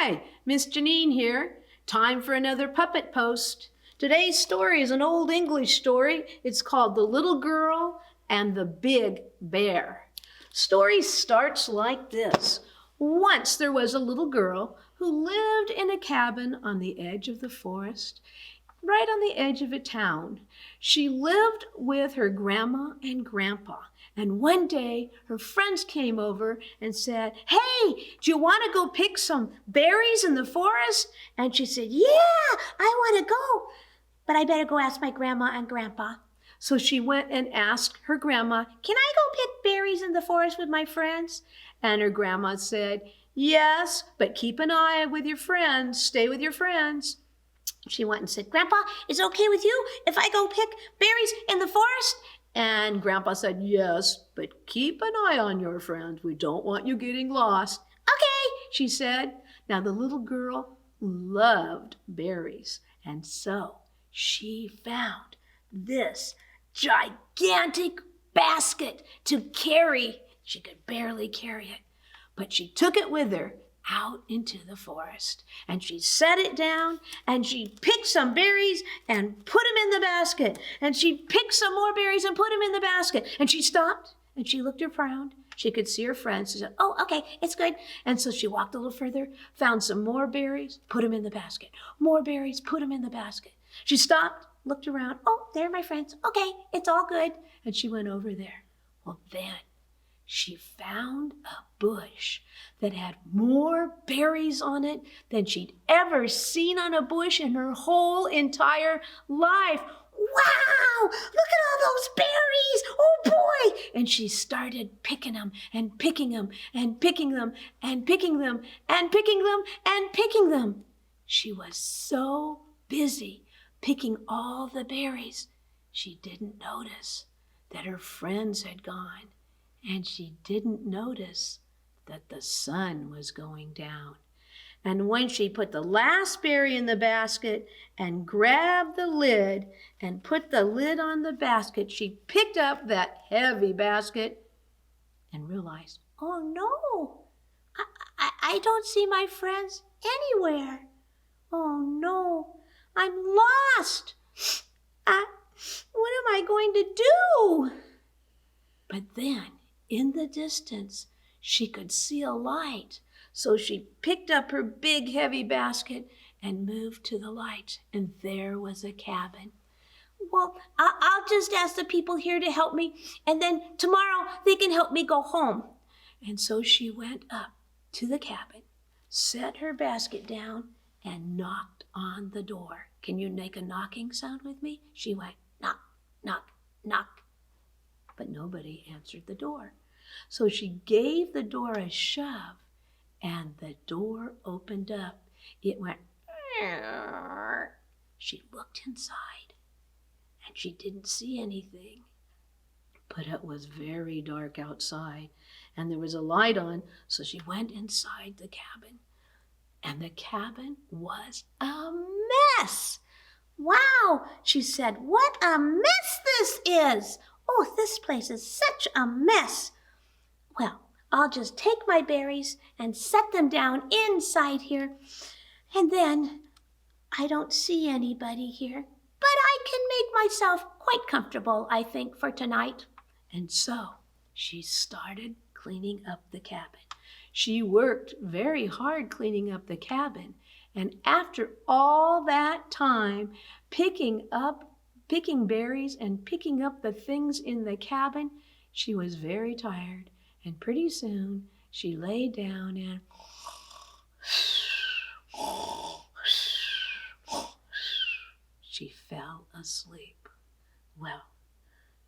Hi, Miss Janine here. Time for another Puppet Post. Today's story is an old English story. It's called The Little Girl and the Big Bear. Story starts like this. Once there was a little girl who lived in a cabin on the edge of the forest, right on the edge of a town. She lived with her grandma and grandpa. And one day, her friends came over and said, "Hey, do you want to go pick some berries in the forest?" And she said, "Yeah, I want to go, but I better go ask my grandma and grandpa." So she went and asked her grandma, "Can I go pick berries in the forest with my friends?" And her grandma said, "Yes, but keep an eye with your friends. Stay with your friends." She went and said, "Grandpa, is it okay with you if I go pick berries in the forest?" And Grandpa said, "Yes, but keep an eye on your friends. We don't want you getting lost." "Okay," she said. Now the little girl loved berries, and so she found this gigantic basket to carry. She could barely carry it, but she took it with her out into the forest, and she set it down, and she picked some berries and put them in the basket, and she picked some more berries and put them in the basket, and she stopped and she looked around. She could see her friends. She said, "Oh, okay, it's good." And so she walked a little further, found some more berries, put them in the basket. More berries, put them in the basket. She stopped, looked around. "Oh, there are my friends. Okay, it's all good." And she went over there. Well, then she found a bush that had more berries on it than she'd ever seen on a bush in her whole entire life. "Wow, look at all those berries. Oh boy." And she started picking them and picking them and picking them and picking them and picking them and picking them. She was so busy picking all the berries, she didn't notice that her friends had gone. And she didn't notice that the sun was going down. And when she put the last berry in the basket and grabbed the lid and put the lid on the basket, she picked up that heavy basket and realized, "Oh no, I don't see my friends anywhere. Oh no, I'm lost. What am I going to do?" But then, in the distance, she could see a light. So she picked up her big, heavy basket and moved to the light. And there was a cabin. "Well, I'll just ask the people here to help me, and then tomorrow they can help me go home." And so she went up to the cabin, set her basket down, and knocked on the door. Can you make a knocking sound with me? She went, knock, knock, knock. But nobody answered the door. So she gave the door a shove, and the door opened up. It went, "Arr." She looked inside, and she didn't see anything. But it was very dark outside, and there was a light on, so she went inside the cabin. And the cabin was a mess. "Wow," she said, "what a mess this is. Oh, this place is such a mess. Well, I'll just take my berries and set them down inside here. And then I don't see anybody here, but I can make myself quite comfortable, I think, for tonight." And so she started cleaning up the cabin. She worked very hard cleaning up the cabin. And after all that time picking berries and picking up the things in the cabin, she was very tired. And pretty soon she lay down and she fell asleep. Well,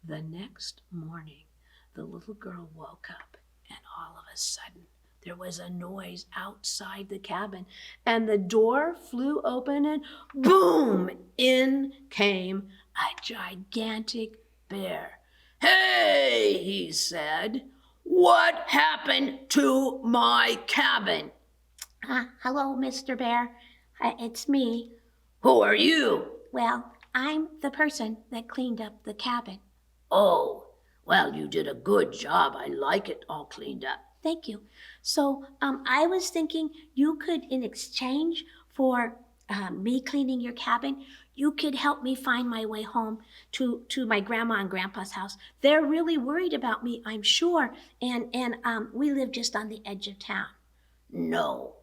the next morning, the little girl woke up, and all of a sudden, there was a noise outside the cabin, and the door flew open, and boom, in came a gigantic bear. "Hey," he said, "what happened to my cabin?" Hello, Mr. Bear. It's me. "Who are you?" Well, I'm the person that cleaned up the cabin." "Oh, well, you did a good job. I like it all cleaned up." thank you. So I was thinking you could, in exchange for me cleaning your cabin, you could help me find my way home to my grandma and grandpa's house. They're really worried about me, I'm sure, and we live just on the edge of town. No.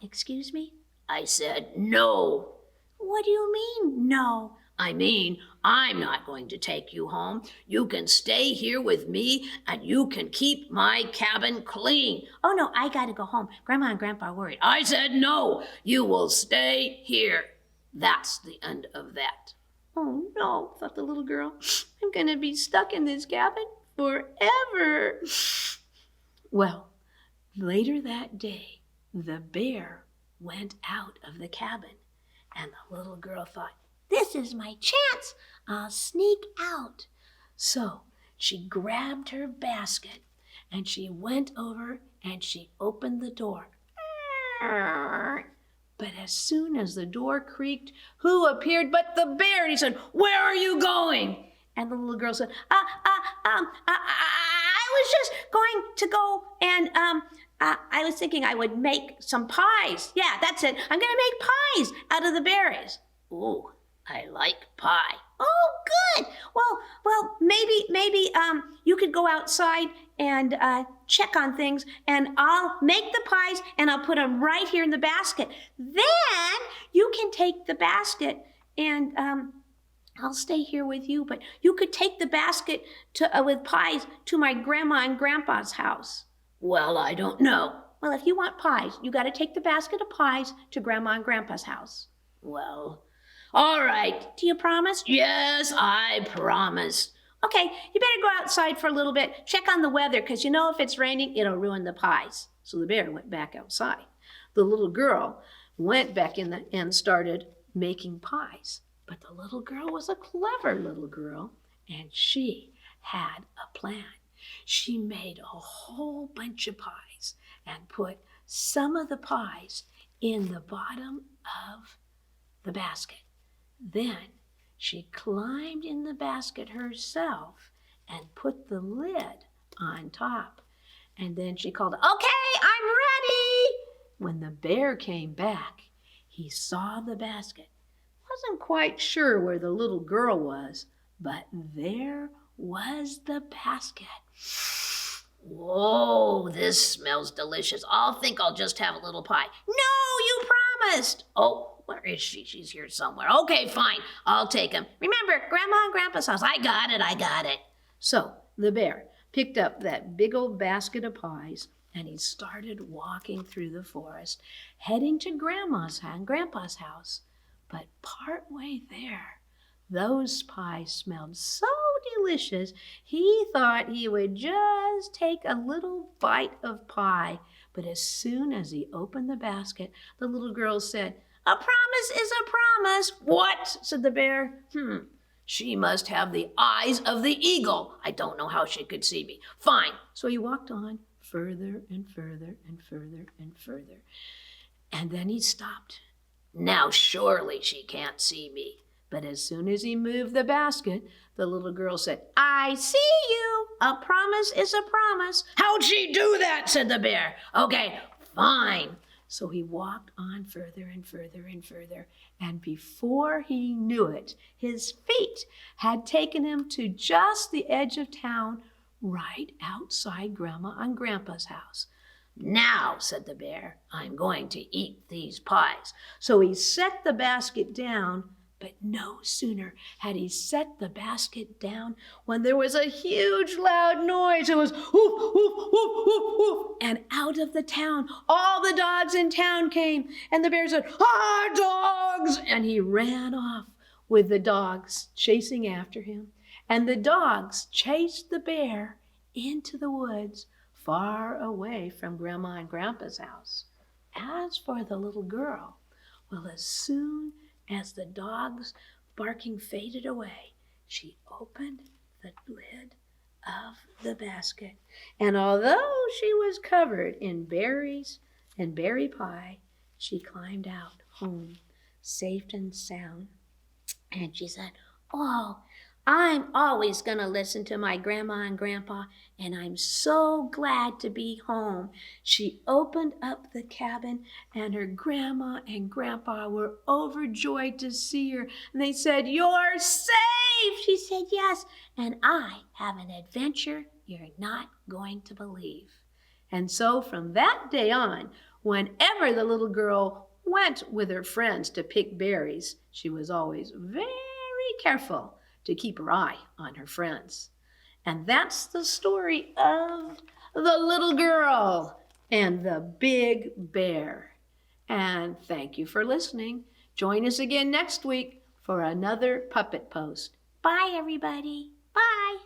Excuse me? I said no. What do you mean, no? I mean, I'm not going to take you home. You can stay here with me and you can keep my cabin clean. Oh, no, I gotta go home. Grandma and Grandpa are worried. I said no. You will stay here. That's the end of that. Oh no, thought the little girl. I'm going to be stuck in this cabin forever. Well, later that day, the bear went out of the cabin, and the little girl thought, this is my chance. I'll sneak out. So she grabbed her basket and she went over and she opened the door. But as soon as the door creaked, who appeared but the bear? And he said, where are you going? And the little girl said, I was just going to go and I was thinking I would make some pies. Yeah, that's it. I'm going to make pies out of the berries. Ooh, I like pie. Oh, good. Well, maybe you could go outside and check on things, and I'll make the pies and I'll put them right here in the basket. Then you can take the basket and I'll stay here with you, but you could take the basket with pies to my grandma and grandpa's house. Well, I don't know. Well, if you want pies, you got to take the basket of pies to grandma and grandpa's house. Well, all right. Do you promise? Yes, I promise. Okay, you better go outside for a little bit. Check on the weather, because you know if it's raining, it'll ruin the pies. So the bear went back outside. The little girl went back in and started making pies. But the little girl was a clever little girl, and she had a plan. She made a whole bunch of pies and put some of the pies in the bottom of the basket. Then she climbed in the basket herself and put the lid on top. And then she called, okay, I'm ready. When the bear came back, he saw the basket. Wasn't quite sure where the little girl was, but there was the basket. Whoa, this smells delicious. I'll think I'll just have a little pie. No, you promised. Oh, where is she? She's here somewhere. Okay, fine. I'll take him. Remember, Grandma and Grandpa's house. I got it. So the bear picked up that big old basket of pies and he started walking through the forest, heading to Grandma's and Grandpa's house. But partway there, those pies smelled so delicious, he thought he would just take a little bite of pie. But as soon as he opened the basket, the little girl said, a promise is a promise. What? Said the bear. She must have the eyes of the eagle. I don't know how she could see me. Fine. So he walked on further and further and further and further. And then he stopped. Now surely she can't see me. But as soon as he moved the basket, the little girl said, I see you. A promise is a promise. How'd she do that? Said the bear. Okay, fine. So he walked on further and further and further, and before he knew it, his feet had taken him to just the edge of town, right outside Grandma and Grandpa's house. Now, said the bear, I'm going to eat these pies. So he set the basket down, but no sooner had he set the basket down when there was a huge loud noise. It was woof, woof, woof, woof, woof. And out of the town, all the dogs in town came. And the bear said, dogs! And he ran off with the dogs chasing after him. And the dogs chased the bear into the woods far away from Grandma and Grandpa's house. As for the little girl, well, as soon as the dogs barking faded away, she opened the lid of the basket. And although she was covered in berries and berry pie, she climbed out home, safe and sound. And she said, oh, I'm always going to listen to my grandma and grandpa, and I'm so glad to be home. She opened up the cabin, and her grandma and grandpa were overjoyed to see her. And they said, "You're safe!" She said, "Yes, and I have an adventure you're not going to believe." And so from that day on, whenever the little girl went with her friends to pick berries, she was always very careful to keep her eye on her friends. And that's the story of the little girl and the big bear. And thank you for listening. Join us again next week for another Puppet Post. Bye, everybody. Bye.